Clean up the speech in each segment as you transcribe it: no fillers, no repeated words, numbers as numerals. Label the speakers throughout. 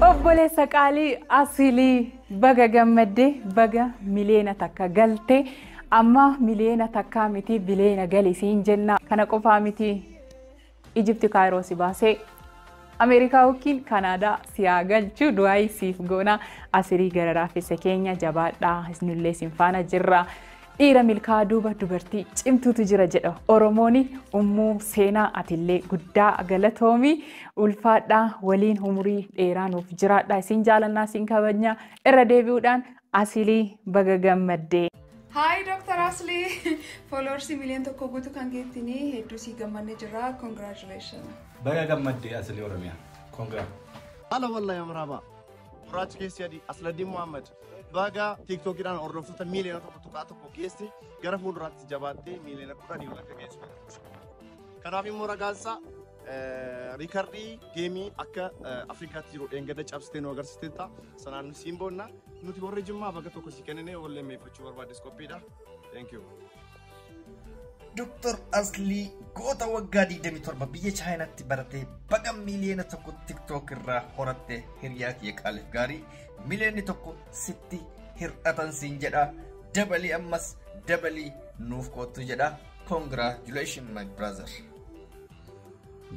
Speaker 1: Obboleessa qaalii asilii baga gammadde baga miliyoona takka galte amma miliyoona takka miti biliyoona galisiin jenna kana qofaa miti Egypti Kaayiroo si baasee Amerikaa yookiin Kanaadaa siyaa galchuu du'aayi siif goona asilii gara raafessa keenya jabaadhaa isinillee sin faana jirra dhiira milkaa duuba dubartii cimtuutu jira jedha Oromooni ummuu seenaa atillee guddaa galatoomi ulfaadhaa waliin umurii dheeraa nuuf jiraadhaa isin jaalannaa isin kabajna irra deebi'uudhaan asilii baga gammaddee.
Speaker 2: Hi Dr. Asli, followers million tokko guutuu kan geettini hedduu si gammanne jira. Congratulations.
Speaker 3: Baga gammadde Asli Oromiyaa. Congrats.
Speaker 4: Hala wallahi amraba. Furaach keessi adi Asladin Muhammad. Baga TikTok iraan hordoftoota miliyoona tokko keessi gara fuulduraatti jabaattee miliyoona 10 akka geessu. Kanaaf immoo ragaansa riikardii geemii akka Afrikaatti jiru eengada cabsitee nu agarsiisteetta. Sanaan nu siin boonna. Nuti warri Jimmaa baga tokko si kennine wallee meeffachuu barbaades qophiidha. Thank you.
Speaker 5: Dr. Asli goota waggaa 27 biyya Chaayinaatti baratee baga miliyoona tokko TikTok irraa horatte hiriyaa kiyya qaaliif gaarii miliyoonni tokko sitti hir'atan siin jedha dabalii ammas dabalii nuuf kootu jedha. Congratulations my brother.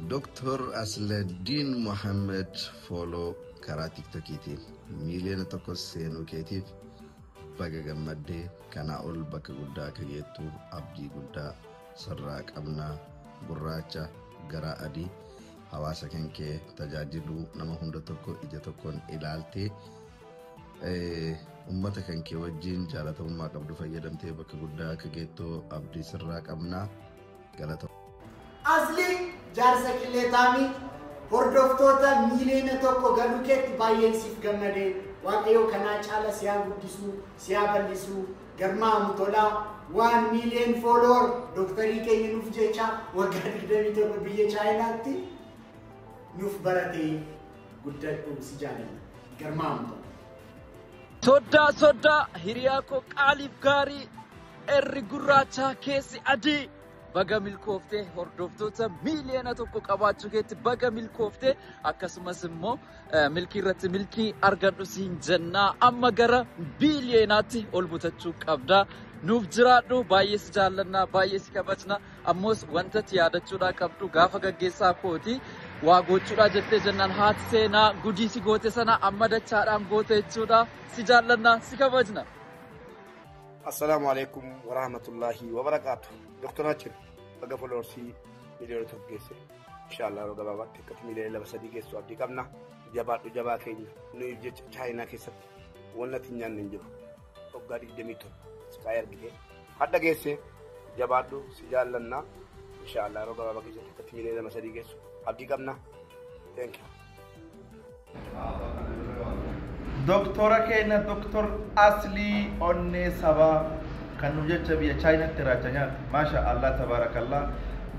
Speaker 6: Dr. Asladin Muhammad follow karaa TikTokiitiin miliyoona tokko seenuu keetiif baga gammaddee kanaa ol bakka guddaa akka geettu abdii guddaa sarraa qabnaa gurraacha garaa adii hawaasa kee tajaajiluu nama hunda tokko ija tokkoon ilaaltee ummata kee wajjin jaalatamummaa qabdu fayyadamtee bakka guddaa akka geettu abdii sarraa qabnaa galata.
Speaker 7: Asli jaarsa qilleetaami hordoftoota miliyoona tokko galuu keetti baay'een siif gammadee waaqayyo kanaa caala siyaa guddisuu siyaa bal'isuu garmaamu tolaa 1 million follower doktarii keenya nuuf jecha waggaa 21 biyya Chaayinaatti nuuf baratee guddadhu si jaalladha garmaamu
Speaker 8: tola. Soda hiriyaa koo qaaliif gaarii erri gurraacha keessi adii. Baga milkoofte hordoftoota miliyoona tokko qabaachuu keetti baga milkoofte akkasumas immoo milkii irratti milkii argadhu siin jennaa amma gara biliyoonaatti ol butachuu qabda nuuf jiraadhu baay'ee si jaallannaa baay'ee si kabajna ammoos wanta yaadachuudhaa qabdu gaafa gaggeessaa kooti waa gochuudhaa jettee jennaan haati seenaa gudii si goote sana amma dachaadhaan goote jechuudha si jaallannaa si kabajna.
Speaker 4: Assalamu alaikum wa rahmatullahi wa barakatuh. Dr. Nachir, baga followersi miliyoona tokko geesse. Inshallah roga babaatti akka miliyoona 2 geessu abdii qabna. Jabaadhu jabaa keenya nu jecha Chaayinaa keessatti wannati nyaanni hin jiru. Waggaa 21 sky argite. Hadda geesse jabaadhu si jaallanna. Inshallah roga babaa keessatti akka miliyoona 3 geessu abdii qabna. Thank you.
Speaker 5: Doktora keenya Dr. Asli onne saba kan nu jecha biyya Chaayinaatti raacha nyaata. Masha Allah tabarakallah.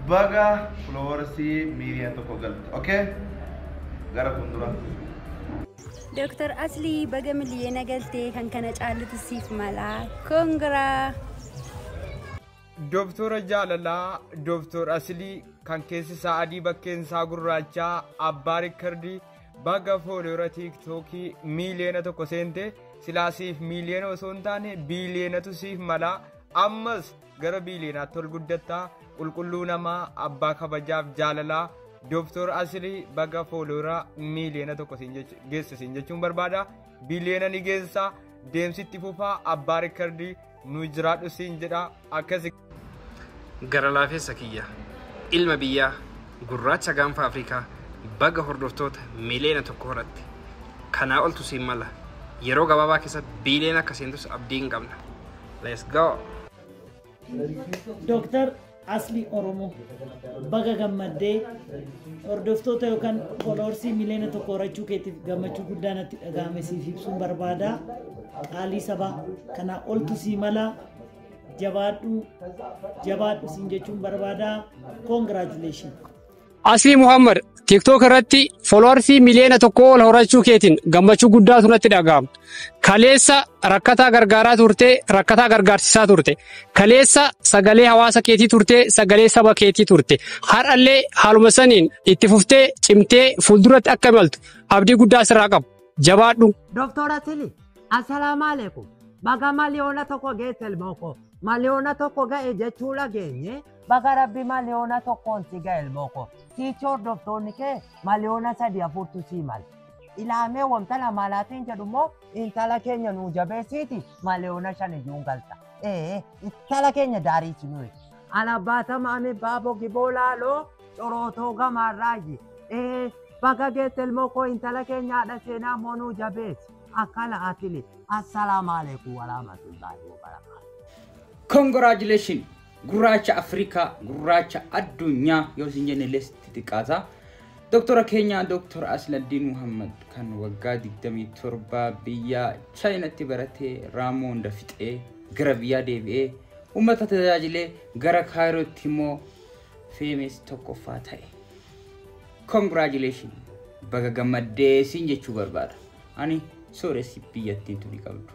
Speaker 5: Baga followersi miliyoona tokko galte. Okay? Gara fuuldura.
Speaker 9: Dr. Asli baga miliyoona galte kan kana caalatu siif mala. Congrats.
Speaker 10: Dr. Jalala, Dr. Asli kan keessi isaa adii bakkeen isaa gurraacha abbaa rikardi baga follower TikTok miliyoona tokko seente silaasiif miliyoona osoo hin taane biliyoonatu siif mala ammas gara biliyoonaatti ol guddatta qulqulluu namaa abbaa kabajaaf jaalalaa Dr. Asli baga follower miliyoona tokko geesse siin jechuun barbaada biliyoona ni geessa deemsitti fufaa abbaa rikardi nu jiraadhu siin jedha akkasi.
Speaker 11: Gara laafessa kiyya ilma biyyaa gurraacha gaanfa Afrikaa baga hordoftoota miliyoona tokko horatti kanaa oltu siin mala yeroo gabaabaa keessatti biiliyoona akka seentus abdii hin qabna. Let's go.
Speaker 12: Dr. Asli Oromo baga gammaddee hordoftoota yookaan foloorsii miliyoona tokko horachuu keetiif gammachuu guddaa natti dhagahame siif ibsuun barbaada. Qaalii sabaa kanaa oltu sii mala jabaadhu siin jechuun barbaada. Congratulations.
Speaker 13: Asli Muhammad TikTok irratti foloorsii miliyoona tokko ol horachuu keetiin gammachuu guddaatu natti dhagahama. Kaleessa rakkataa gargaaraa turte, rakkataa gargaarsisaa turte. Kaleessa sagalee hawaasa keetii turte, sagalee saba keetii turte. Har'allee haaluma saniin itti fuftee cimtee fuulduratti akka imaltu abdii guddaa sirraa qabu. Jabaadhu.
Speaker 14: Dr. Asli, assalaamu alaikum. Baga miliyoona tokko geesse ilmooko. Miliyoona tokko ga'e jechuu dhageenye. Baga rabbi miliyoona tokkoon si ga'e ilmooko. Siichi hordoftoonni kee miliyoona 3-4 sii mala. Ilaamee wamtala malaatiin jedhummoo intala keenya nuu jabeessiiti miliyoona 5 iyyuu galta. Intala keenya daarii sinuyi. Alabbaata maami baaboo giboolaaloo corootoo gamaarraayi. Baga geesse ilmooko intala keenya haadha seenaa moo nuu jabeessi. Akkala atili. Assalaamu alaikum warahmatullahi wabarakatuh.
Speaker 15: Congratulations. Gurraacha Afrikaa, gurraacha addunyaa yoo sin jenne lesti xiqqaata. Doktora keenya Dr. Asladdiin Muhammad kan waggaa 27 biyya Chaayinaatti baratee Raamoo hunda fixee gara biyyaa deebi'ee uummata tajaajilee gara Kaayirootti immoo feemes tokkoffaa ta'e. Congratulations. Baga gammaddee siin jechuu barbaada. Ani sooressi biyyattiin tuni qabdu.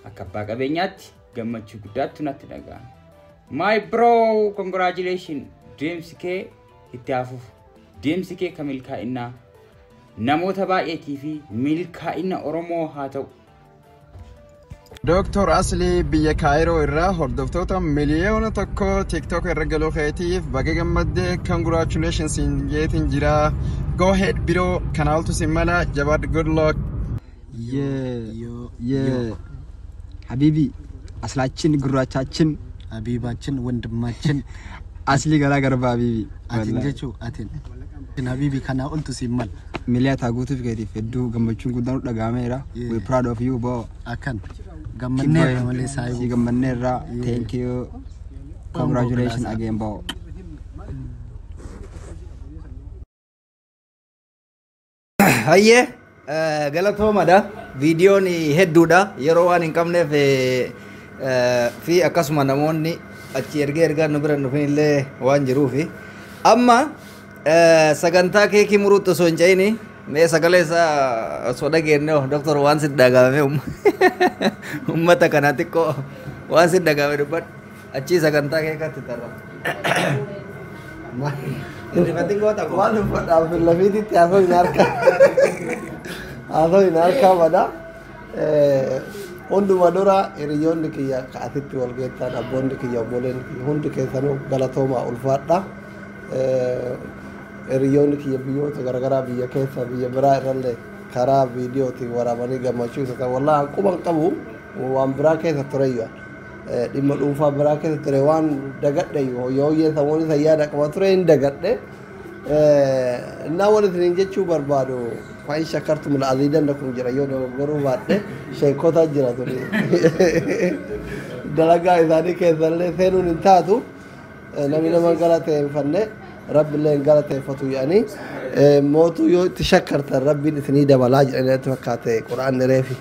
Speaker 15: Akka abbaa qabeenyaatti gammachuu guddaatu natti dhaga'ama. My bro, congratulations. Deemsi kee itti hafuuf. Deemsi kee kan milkaa'inaa namoota baay'eetii fi milkaa'ina Oromoo haa ta'u.
Speaker 16: Dr. Asli biyya Kaayiroo irraa hordoftoota miliyoona tokko TikTok irra galuu keetiif baga gammaddee congratulations jeetiin jira. Go ahead biro kana oltu sin mala jabaad good luck.
Speaker 17: Habibi aslaachin gurraachaachin habibaachin wandimmaachin asli garaa garba habibi atin jechu atin habibi kana oltu sin mala miliyaa taaguutuuf keetiif hedduu gammachuun guddaan dhaga'ameera. We proud of you bo akan gammanneera malee saayibu si gammanneera. Thank you. Congratulations again bo.
Speaker 5: Hayyee galatoomadha. Viidiyoon hedduudha yeroo waan hin qabneef fi akkasuma namoonni achi ergaa nu bira dhufan illee waan jiruufi amma sagantaa keekii muruutti osoo hin ce'ini mee sagalee isaa osoo dhageenye doktor waan sitti dhagahame ummata kana xiqqoo waan sitti dhagahame dubbadhu achii sagantaa keekatti tarra. Inni goota
Speaker 18: waan uffadhaaf lafiititti haasoo hin harkaa haasoo hin harkaa bada hunduma dura hiriyoonni kiyya ka'atitti wal geettaan abboonni kiyya obboleen kiyya hundi keessanuu galatoomaa ulfaadha. Hiriyoonni kiyya biyyoota garaagaraa biyya keessa biyya biraa irrallee karaa viidiyootiin waraabanii gammachuu isa ta'u wallaahi quban qabu waan biraa keessa tureyyuu dhimma dhuunfaa biraa keessa ture waan dagadhe yoo samuun isa yaada qaba ture hin dagadhe innaa wal isin jechuu barbaadu fa'in shakkartum la'aziidannakum jira yoo dogoggoruu baadhe sheekota jira ture dalagaa isaanii keessallee seenuun hin taatu namni nama galateeffanne rabbiillee hin galateeffatu jedhanii mootuu yoo itti shakkartan rabbiin isinii dabalaa jedhanii fakkaate quraanni reefi.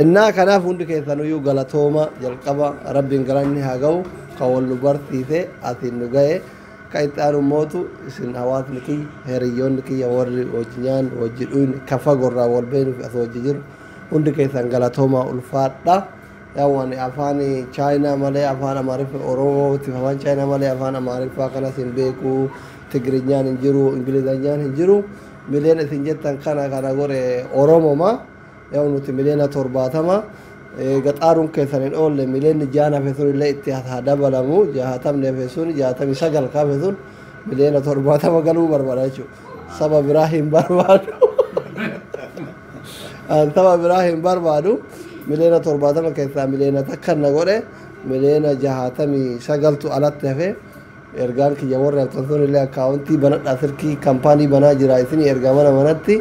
Speaker 18: Innaa kanaaf hundi keessanuyyuu galatooma jalqaba rabbiin galanni haa ga'u kan wal nu barsiise asiin nu ga'e kan itti aanu mootu isin hawaasni kiyya hiriyyoonni kiyya warri wajji nyaan wajji dhuyne kan fagorraa wal beenuuf as wajji jiru hundi keessan galatooma ulfaadha. Yawwan afaan chaayinaa malee afaan amaariffaa oromootiif afaan chaayinaa malee afaan amaariffaa kanas hin beeku tigirinyaan hin jiru ingilizanyaan hin jiru mileen isin jettan kana gore oromoma. Yoo nuti miliyoona 70 gaxaaruun keessan hin oolle miliyoonni 6 feesuun illee itti haa dabalamu 60 feesuun 69 kaafesuun miliyoona 70 galuu barbaada jechuudha. Saba biraa hin barbaadu. Saba biraa hin barbaadu. miliyoona 70 keessaa miliyoona takka na godhe miliyoona 69 alatti hafe ergaan kiyya warra akkasumas illee akkaawuntii banadhaa sirkii kaampaanii banaa jira isin ergaa mana manatti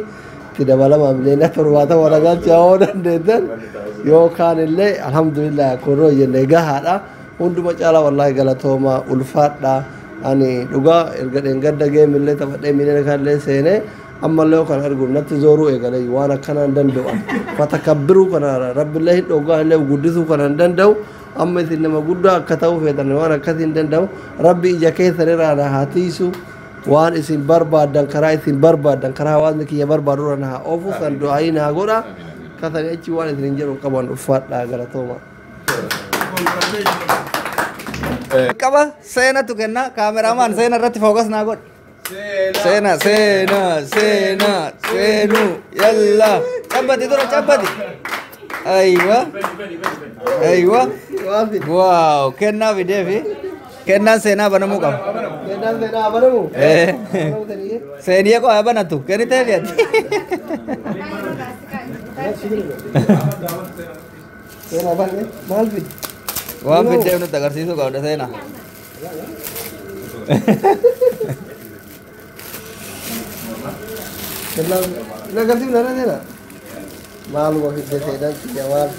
Speaker 18: itti dabalama miliyoona 70 walagalchaa oo dandeettan yookaan illee alhamdulillah kunoo jenne gahaadha hunduma caalaa wallahi galatooma ulfaadha ani dhugaa erga dheengadda geemillee taphadhee miliyoona kanillee seenee ammallee kan argu natti zooruu eegalee waan akkanaan danda'u fatakabbiru kana rabbillee hin dhogaa illee guddisuu kana danda'u amma isin nama guddaa akka ta'uu feetan waan akkasiin danda'u rabbi ija keessan irraa na haa tiisu waan isin barbaadan karaa isin barbaadan karaa hawaasni kiyya barbaadu irra na haa oofu san du'aayi na haa godha kasanii achi waan isin hin jedhu qaban uffaadhaa galatooma.
Speaker 5: Qaba seenatu kenna kaameramaan seena irratti fookas naa godha. Sena, sena, sena, senu, yalla. Cabati dulu, cabati. Aywa. Aywa. Wow, kenna video vi. Kenna sena apa nemu kamu?
Speaker 18: Kenna sena apa nemu?
Speaker 5: Senia kok apa natu? Kini teh lihat.
Speaker 18: Sena apa nih? Mahal fit.
Speaker 5: Wah, video nu tagar sisu kau udah sena.
Speaker 18: Kenal, nagar sih benar aja malu waktu itu dan jawab.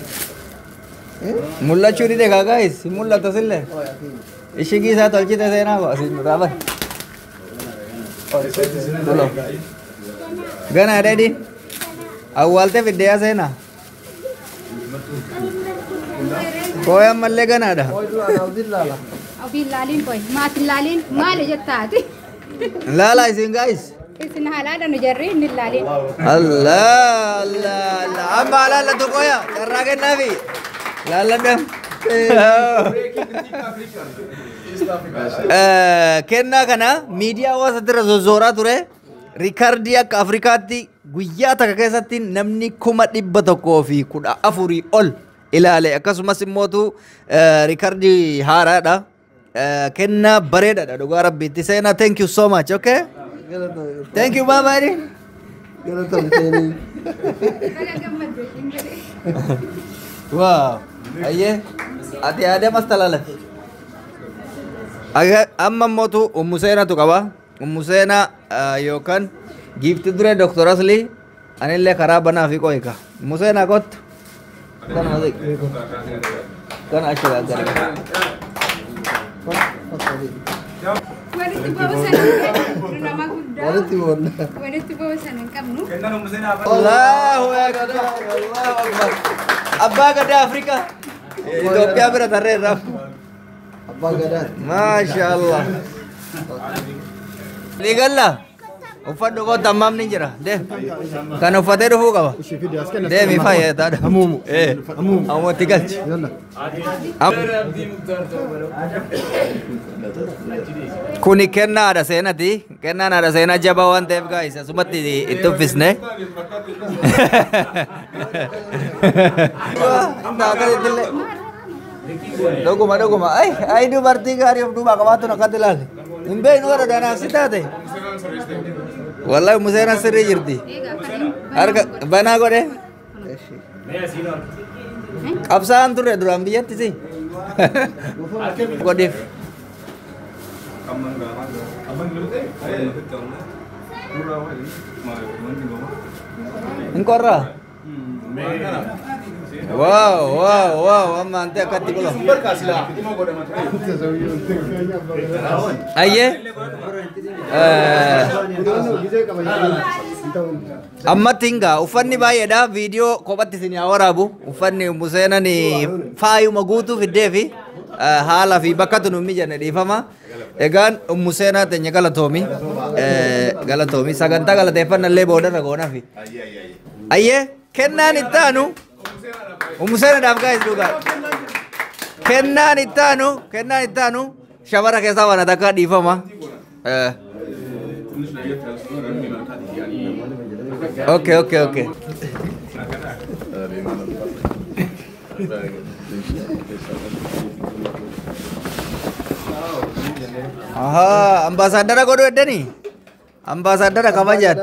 Speaker 5: Mulla curi deh guys, mulla tasil deh. Isi kisah tol kita saya nak sih berapa? Belum. Gana ada di awal teh video saya na. Kau yang malle gana ada?
Speaker 18: Oh itu alhamdulillah.
Speaker 9: Abi lalin boy, mati lalin, mal aja tadi.
Speaker 5: Lala isin guys.
Speaker 9: Isin halal dan ujarri nilalin.
Speaker 5: Allah, Allah, Allah. Amma lala tu kau ya, carakan nabi. Lala dam. Kenna kana media was atira zora ture. Ricardia ka Afrikati guyyaa takka keessatti namni 100 fi 14 ol ilaale akkasumas immoo Ricardi haaraadha. Kenna bareedaadha dhugaa rabbiitti seenaa. Thank you so much, okay? Thank you, Mama. Wow. Aye. Ati ada mas talala. Amma motu Musena tu kawa. Musena yokan gift dure Dr. Asli. Anille karabana fi koi ka. Musena kot. Kan mazik. Kan asyik agar.
Speaker 9: Wanti bawa sana, nama kuda. Wanti bawa sana, kamu.
Speaker 5: Allahu Akbar, Allahu Akbar. Abba gada Afrika. Ethiopia berada ram.
Speaker 18: Abba gada.
Speaker 5: Masya Allah. Legal lah. Ufat doko tamam ni jera. Deh. Kan ufat itu fuka ba. Deh mifa ya tada. Amu. Amu tiga. Kuni kenna ada sena ti. Kenna ada sena jabawan tep guys. Sumati itu bisne. Doguma. Ay du berarti hari du bakawatu nak katilal. Imbe nu ada dana sita te. Wallahi Musena sirri jirti. Harga bana go deh. Absaan tur duram biyat sih. Godif. Engkau ra? Wow, amma ante akati kulo. Aye. Amma tingga ufanni baay'eedha video kophatti isin warabu ufanni Musena ni faayu maguutu fiddeefi haala fi bakka tunu mijanne dhiifama. Egaan Musena tenya galatoomi sagantaa galateeffannaa illee boodarra goonafi. Ayyee kennaan ittaanu Musena daaf guys dhugaa. Kennaan ittaanu shabara keessaa waan takka dhiifama. Okay. Aha, ambasadara kau dua ni. Ambasadara kamu aja.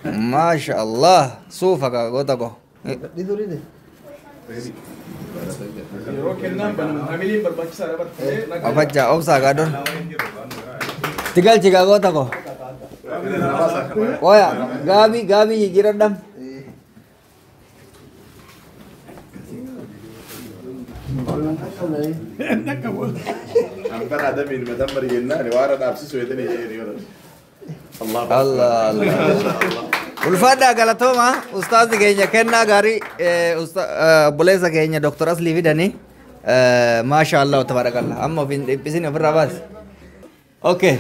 Speaker 19: ما شاء الله صوفك قوتكو أبجا أوسا قادون تقال جيكا قوتكو ويا غابي يجيران دم الله ulfaadha galatooma ustaazi keenya kennaa gaarii obboleessa keenya doktor Aslii fidanii maasha Allah tabarakallah amma ofin dhiphisin ofirraa baas okay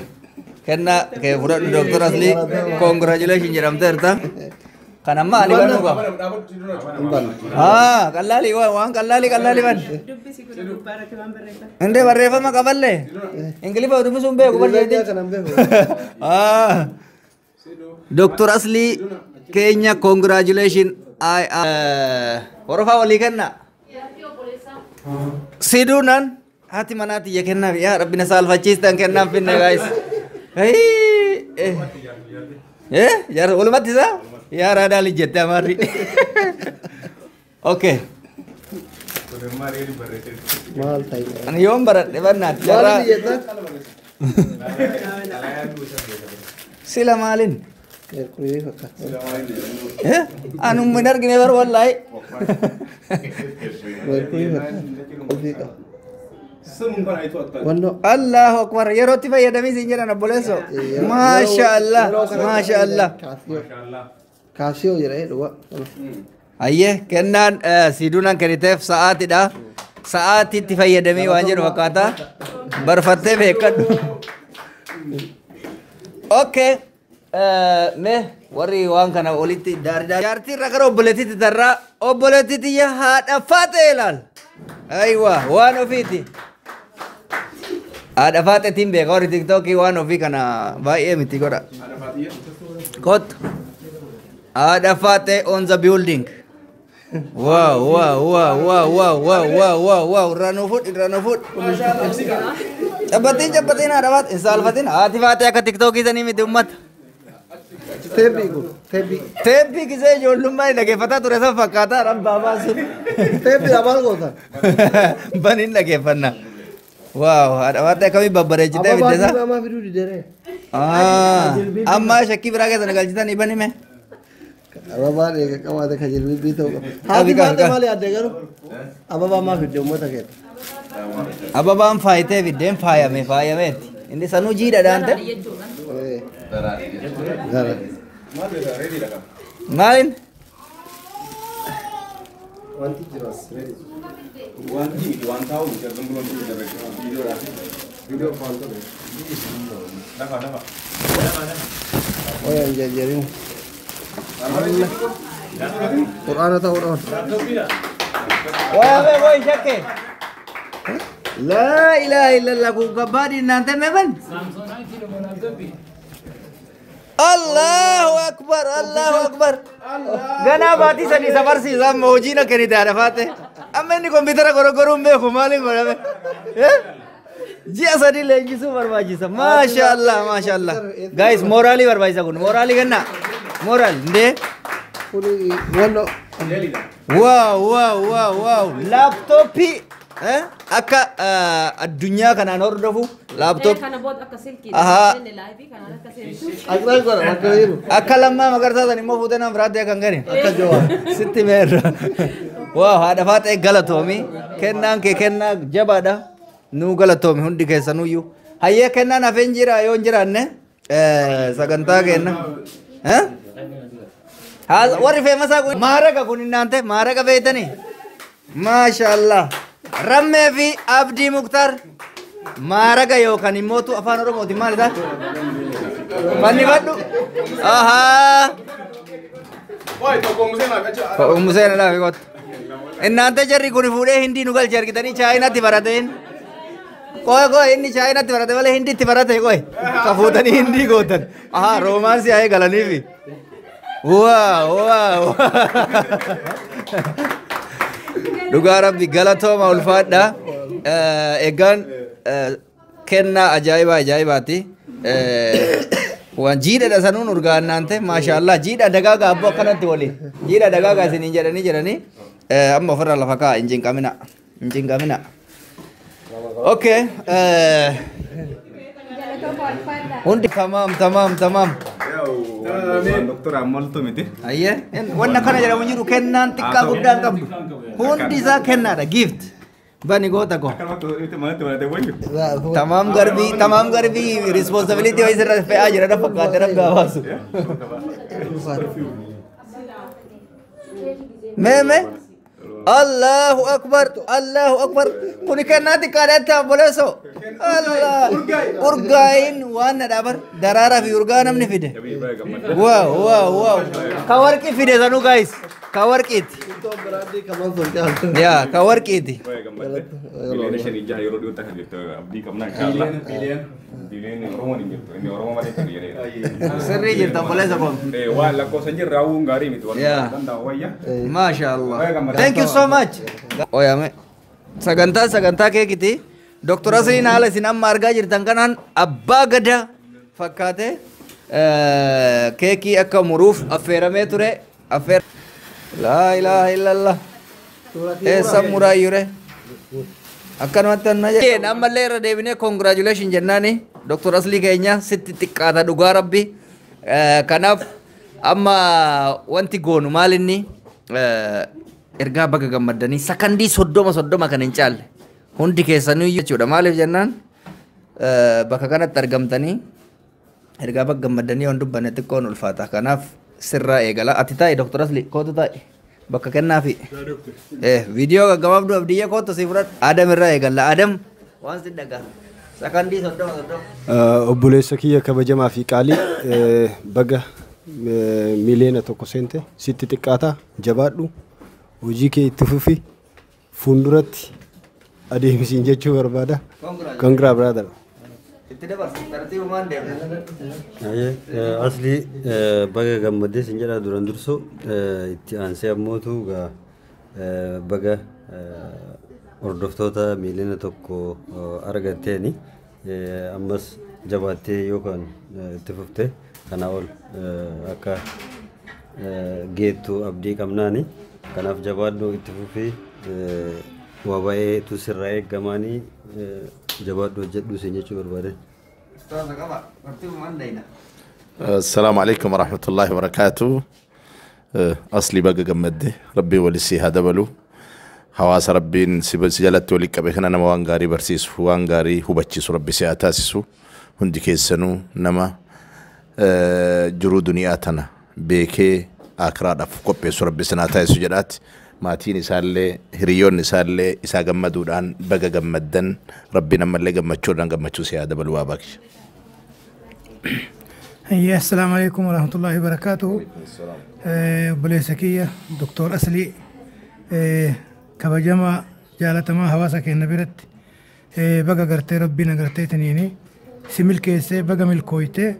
Speaker 19: kennaa kee fudhadhu doktor Aslii congratulation jedhamteerta kan amma ani bannu qaba qallaali waan qallaali ban inde barreeffama qaballee ingilifa dubbisuun beeku barreeffama Dr. Asli Kenya congratulations horofa wali kenna sidunan hati manati ya kenna ya rabbina salfachistan kenna finne guys ya ulumati sa ya rada li jetta mari okay mal tay an yom barat debanat jara sila malin anu benar gini baru wallahi Allahu akbar ya roti fa ya dami sinjana na boleh so masya Allah kasih jere dua ayye kenan sidunan keritef saat ida saat tifa ya dami wanjir wakata barfatte bekan okay me warri waan kana olitti jaartii irra gara obboleettiitti tarraa obboleettiitti haadha faate ilaal aywa waan ofiiti haadha faateetiin beeka warri tiktookii waan ofii kana baay'ee miti godha kot haadha faate on the building wow ranufut cabbatiin haadha faate hin saalfatin haati faate akka tiktookii sanii miti ummata Tebi kisah jolum mai lagi fata tu rasa fakata ram baba sun. Tebi abal kota. Banin lagi fana. Wow, ada apa kami babare cita bidesa. Mama biru di dere. Amma Syakib raga sana kal cita ni bani me. Ababa ne kamu ada kajil bibi tu. Hati mati mali ada karo. Ababa ma video mo taket. Ababa am faite video faya me. Ini sanu jida dante. Malin oh yang jajarin Quran atau Quran woi Syakir la ilaha illallah ku kabadi nanti memang Allahu Akbar. Gana bati sani safar si zam moji na keni tada fate. Amma ni komputer goro me khumali gora me. Ji asadi lengi su barbaji sa. Masya Allah. Guys morali barbaji sa kun. Morali ganna. Moral nde. Wow. Laptopi. Akka addunyaa kanaan hordofu laptop akka lammaa magarsaatan immoo fuutee nama biraatti kan gani akka jawaa sitti meerra waa haadha faate galatoomi kennaan kee kennaa jabaadha nuu galatoomi hundi keessanuyyuu hayyee kennaan hafeen jira yoo hin jiraanne sagantaa kenna warri feemasaa kun maaraqa kun innaante maaraqa beeytanii maasha Allah Rammee fi Abdii Muktar maaraqa yookaan immoo afaan Oromootiin maal isaa? Fannifadhu. Museen laafi kottu. Innaante jarri kun fuudhee hindii nu galche argitanii chaayinaatti barateen. Koy inni chaayinaatti barate malee hindiitti barate koy. Ka fuutanii hindii gootan. Roomaansii ayee galaniifi. Wow. Dhugaa rabbi galatooma ulfaadha. egaan kennaa ajaa'ibaati. Waan jiidha sanuun urgaannaan ta'e maashaallah jiidha dagaagaa abboo akkanatti waliin jiidha dagaagaa isiniin jedhanii amma ofirra lafa kaa hin cinqamina. Okay. Hundi tamam.
Speaker 3: Doktora ammaltu miti.
Speaker 19: Ayyee wanna kana jedhamu jiru kennaan xiqqaa guddaan qabdu hundi isaa kennaadha gift. Bani goota ko. Tamam garbii responsibility wayii sirra fe'aa jira na fakkaate rabbi hawaasu. Meme Allahu akbar kuni kennaa xiqqaadhaatti amboleeso. Allah urgaayin waan na dhabar daraaraa fi urgaa namni fide. Wow. Ka warqii fide sanuu guys. Ka warqiiti. Yaa ka warqiiti.
Speaker 3: Bileen shanii jaha yeroo dhiyoo takka jirtu abdii qabnaa inshallah. Bileen Oromoo ni jirtu inni Oromoo malee kan jedhee.
Speaker 19: Sirrii jirtu amboleessa kun.
Speaker 3: Waan lakkoofsan jirra hawuun gaarii miti waan danda'a wayya.
Speaker 19: Mashallah. Thank you so much. Oyame sagantaa keekiti. Dr. Asliin haala isin amma argaa jirtan kanaan abbaa gadaa fakkaate keekii akka muruuf affeeramee ture. Laa ilaaha illallah. Eessa muraayyure. Akkanumatti anna jedheen ammallee irra deebinee congratulation jennaani. Dr. Aslii keenya sitti xiqqaata dhugaa rabbi. Kanaaf amma wanti goonu maal inni ergaa baga gammaddanii sakandii 30 kan hin caalle. Hundi keessanuu jechuudha maaliif jennaan bakka kanatti argamtanii ergaa baga gammaddanii waan dubbanne xiqqoon ulfaata. Kanaaf sirraa eegala. Ati taa'e Dr. Asli kootu taa'e bakka kennaafi. Viidiyoo gaggababduu abdiyya kootu si fudhadhu. Adam irraa eegalla. Adam waan si dhagaa. Sakandii 30.
Speaker 20: Obboleessa kiyya kabajamaa fi qaalii baga miliyoona tokko seente sitti xiqqaata jabaadhu hojii kee itti fufi fuulduratti adeemsiin jechuu barbaada. Congrats brother.
Speaker 21: Asli baga gammadee sin jedha duran durso itti aansee ammootu baga hordoftoota miliyoona tokko argatteeni ammas jabaattee yookaan itti fuftee kana ol akka geettu abdii qabnaani kanaaf jabaadhu itti fufii waa baay'eetu sirraa eeggamaanii jabaadhu hojjedhu sin jechuu barbaade.
Speaker 22: السلام عليكم ورحمة الله وبركاته. أصلي بقى جمدة ربي ولسي هذا بلو حواس ربي سجلت ولي كبيخنا نما وانغاري برسيس وانغاري هو بتشيس ربي سياتاسسو هندي كيسنو نما جرو دنياتنا بيكي أكراد أفكوبي ربي سناتاي سجلات ماتين سالة هريون سالة إسا جمدودان بقى جمدن ربي نما اللي جمدشورن جمدشوسي هذا بلو باكش.
Speaker 23: السلام عليكم ورحمة الله وبركاته. بليسكية دكتور أسلي كبجمع جالتما حواسك النبرت بقى قرتي ربنا قرتي تنيني سمل كيسي بقى ملكويتي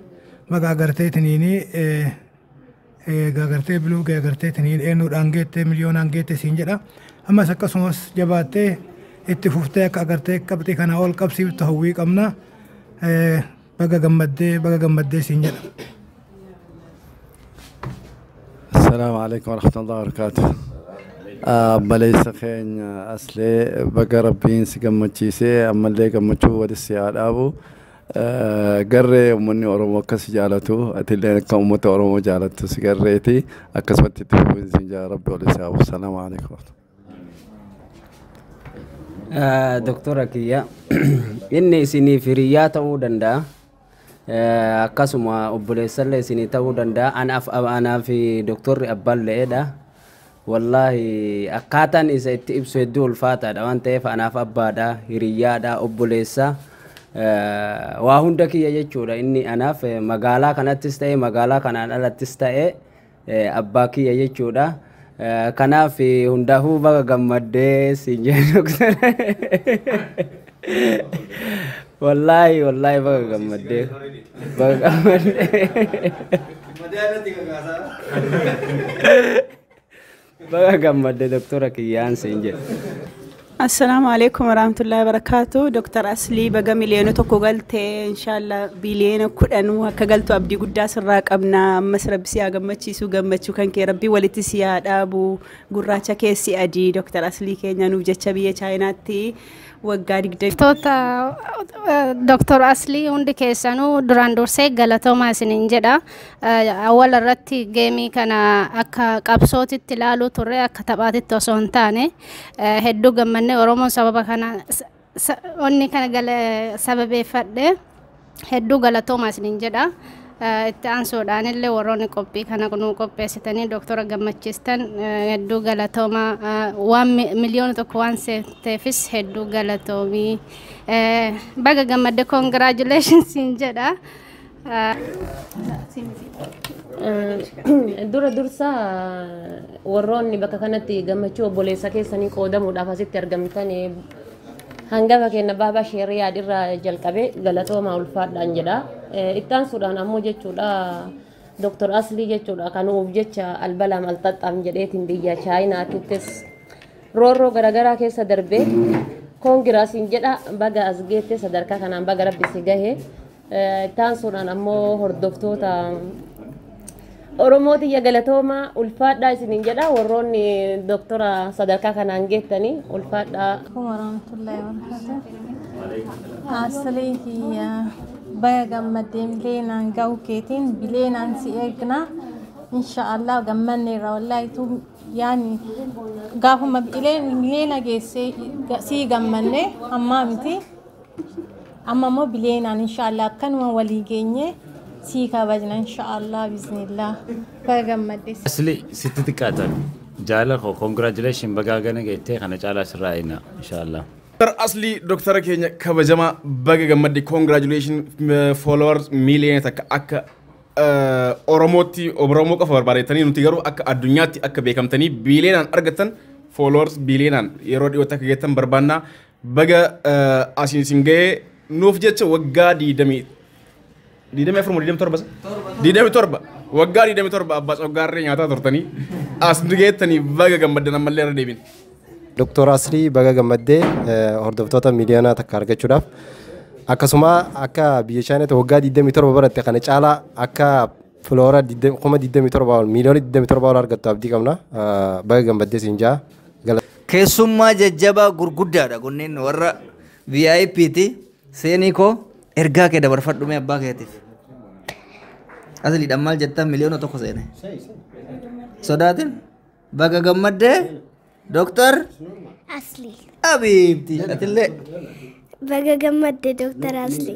Speaker 23: بقى قرتي تنيني قرتي بلو قرتي تنيني انو انجيت مليون انجيت سينجرا اما سكا سمس جباتي اتفوفتي قرتي قبتي كان اول قبسي تهويق امنا بقى جمدة سينجرا.
Speaker 21: السلام عليكم ورحمة الله وبركاته. بليس خين أصلي بقى ربين سجمتشيسي أما اللي جمتشو ودسيار أبو قرر مني أروم كس جالتو أتلين كم أروم جالتو سجرتي أكسبت تقول زنجا ربي ولسه السلام عليكم.
Speaker 24: دكتورة كيا إني سيني فريات ودندا akkasuma obboleessallee isinii ta'uu danda'a ana fi doktorri abbaalleedha wallahi akkaataan isa itti ibsu hedduu ulfaataadha waan ta'eef anaaf abbaadha hiriyyaadha obboleessa waa hunda kiyya jechuudha inni anaaf magaalaa kanattis ta'e magaalaa kanaan alattis ta'e abbaa kiyya jechuudha kanaaf hundaafuu baga gammaddee siin jedhe doktora والله بقى جمدة بقى جمدة دكتورة كيان سينجر
Speaker 1: السلام عليكم ورحمة الله وبركاته دكتور أسلي بقى مليون توكو قلت إن شاء الله بليون كلنا كقلت أبدي قداس الراك أبنا مسرب بسيا قمتشي سو قمتشو كان كي ربي ولتي سياد أبو قراتشا كيسي أدي دكتور أسلي كينيا نوجة شبيه چايناتي وقاري
Speaker 2: توتا دكتور أسلي عندي كيسانو دراندور سي غلطو ما سننجدا أول رتي جيمي كان أكا قبصوت التلالو ترى أكا تبعت التوسونتاني هدو قمني أرومو سببا كان أني كان قال سبب فرد هدو غلطو ما سننجدا itti Suudhaan illee warroonni qophii kana kunuu qopheessitanii doktora gammachiistan hedduu galatooma waan miliyoona tokko waan seeteefis hedduu galatoomii baga gammadde congratulations siin jedha.
Speaker 6: Dura dursa warroonni bakka kanatti gammachuu obboleessa keessanii qoodamuudhaaf asitti argamtanii hangafa kenna baaba shariyaa dirra jalqabe galatooma ulfaadhaan jedha ittaan Suudhaan ammoo jechuudha Dr. Asli jechuudha kanuuf jecha albala malxaxxam jedheetiin biyya chaayinaatittis roorroo garagaraa keessa darbee koongiraasiin jedha baga as geette sadarkaa kanaan baga rabbisi gahe ittaan Suudhaan ammoo hordoftoota Oromooti ya galatooma ulfaadhaa isiniin jedha warroonni doktora sadarkaa kanaan geettanii ulfaadhaa.
Speaker 7: Warahmatullahi wabarakatuh. Aslihi baya gammadee mileenaan gahu keetiin bileenaan si eegna inshaallah gammanneerra wallahi tu yaani gaafuma mileena geessee si gammanne ammaa miti amma immoo bileenaan inshaallah akkanuma walii geenye سيكا بجنا إن شاء الله بإذن الله بجمدس
Speaker 25: أصلي ستة كاتر جالك هو congratulation بجانا جيتة خنا جالا سرائنا إن شاء الله
Speaker 16: دكتور أصلي دكتور كينيا كبجما بجمدي congratulation followers مليون تك أك أوروموتي أورومو كفر باريتاني نتيجرو أك الدنيا تي أك بيكم تاني بليون أرجعتن followers بليون يرود يوتك جيتن بربانا بجا أسين سينجي نوفجت وجادي دمي Didem efru didem torba didem torba wagari didem torba abbas ogarre nyata tortani asdigetani baga gammadde namalle debin
Speaker 20: Dr. Asli baga gammadde hordoftota miliyoona takka argachuudhaaf akkasuma akka biyya Chaayinaatti waggaa 27 baratte kana caala akka floora 27 miliyoona 27 argattu abdii qabna baga gammadde sinjaa
Speaker 19: keessummaa jajjabaa gurguddaadha kunneen warra VIP ti seenii koo ergaa kee dabarfadhu mee abbaa keetiif Asli dhammaal jettan miliyoona tokko seene sodaatin baga gammadde Dr.
Speaker 26: Asli
Speaker 19: Habibti atillee
Speaker 26: baga gammadde Dr. Asli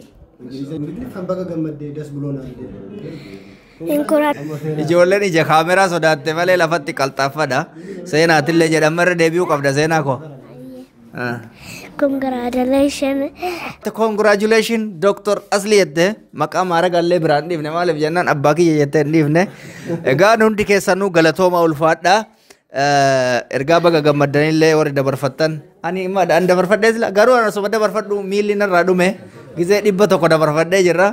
Speaker 20: kan baga gammadde das buloona
Speaker 19: ijoolleen ija kaameraa sodaatte malee lafatti qalxaaffadha seenaa atillee jedhamarra deebi'uu qabda seenaa koo Congratulations Dr. Asli yette maqaa maara gallee biraan dhiifne maaliif jennaan abbaa kiyya jettee hin dhiifne egaa hundi keessanuu galatooma ulfaadha ergaa baga gammaddanillee warri dabarfattan ani imma an dabarfadhee sila garuu ana soba dabarfadhu miilli narraa dhume gizee 100 dabarfadhee jirra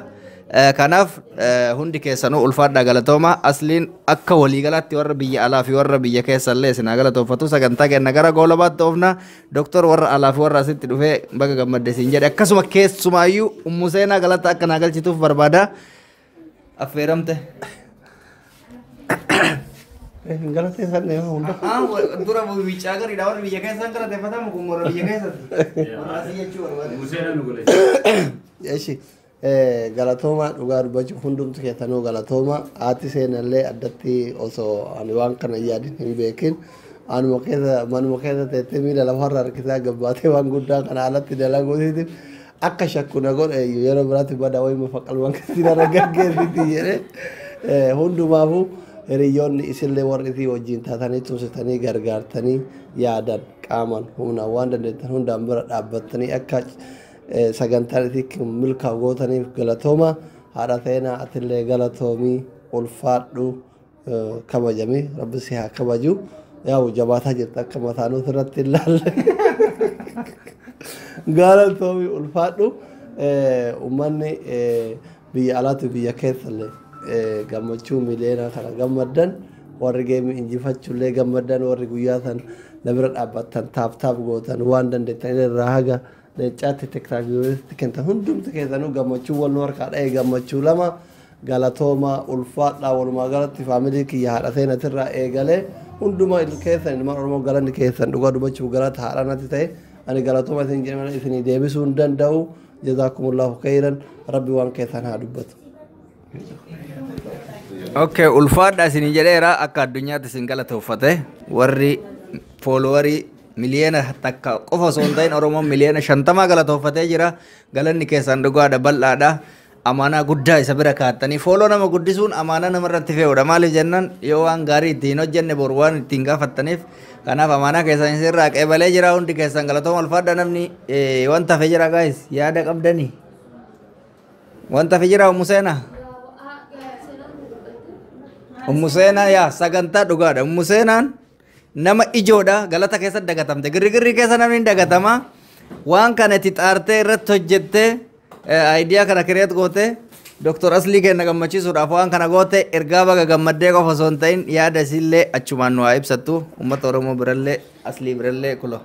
Speaker 19: kanaaf hundi keessanuu ulfaadha galatooma Asliin akka waliigalaatti warra biyya alaa fi warra biyya keessallee isin galatoofatu sagantaa kenna gara goolabaatti oofna doktor warra alaa fi warra asitti dhufee baga gammadde siin jedhe akkasuma keessumaayyuu ummu seenaa galata akka naa galchituuf barbaada affeeramte
Speaker 18: galateeffannee hunda
Speaker 19: dura biyyaa gariidha warra biyya keessan galateeffatamu kun warra biyya keessatti waraasii jechuu barbaade museenaa nu
Speaker 18: godhe galatooma dhugaa dubbachuuf hundumtu keessanuu galatooma haati seenallee addatti osoo ani waan kana yaadin hin beekin manuma keessa teettee miila lafarra harkisaa gabbaatee waan guddaa kana alatti dalaguutiif akka shakku na godhe yeroo biraatti bada wayima faqalman kasina ragaggeessiti jedhe hundumaafuu hiriyoonni isillee warri isii wajjin taatanii tumsitanii gargaartanii yaadan qaaman humnaan waan dandeettan hundaan bira dhaabbattanii akka sagantaan itti milkaa'u gootaniif galatooma haadha seenaa atillee galatoomii ulfaadhu kabajamii rabbi si haa kabaju yaa'u jabaataa jirta akka mataanuu irratti ilaalle galatoomii ulfaadhu ummanni biyya alaatti biyya keessallee gammachuu miliyoona kana gammaddan warri geemii injifachuullee gammadan warri guyyaa san nabira dhaabbatan taaf gootan waan dandeettan irraa haga leencaatti teektaayilootti kentan hundumti keessanuu gammachuu wal nu harkaa dha'e gammachuu lama galatooma ulfaadhaa walumaa galatti faamilii kiyya haadha seenatirraa eegalee hundumaa keessan ilmaan oromoo galanni keessan dhugaa dubachuuf galata haadhanatti ta'e ani galatooma isin jedhaman isinii deebisuu hin danda'u jazaakumullahu khayran rabbi waan keessan haa dubbatu.
Speaker 19: Okay, ulfaadha isin jedheera akka addunyaatti isin galatoofate warri foolowarii miliyoona takka qofa osoo hin ta'in oromoon miliyoona 50 galatoofatee jira galanni keessan dhugaadha bal'aadha. Amaanaa guddaa isa bira kaa'attanii fooloo nama guddisuun amaanaa namarratti fe'uudha maaliif jennaan yoo waan gaarii ittiin hojjenne boru waan ittiin gaafattaniif kanaaf amaanaa keessan irraa qeebalee jira hundi keessan galatooma ulfaadha namni wanta fe jira gaayis yaada qabdanii wanta fe jira ummuseenaa yaa sagantaa dhugaadha ummuseenaan nama ijoodha galata keessa dagatamte girrigirri keessa namni dagatama waan kana itti xaartee irratti hojjettee idea kana kireet goote Dr. Asli kenna gammachiisuudhaaf waan kana goote ergaa baga gammaddee qofa osoo hin ta'in yaada isillee achumaan nu haa ibsattu uummata Oromoo birallee Aslii birallee kulo.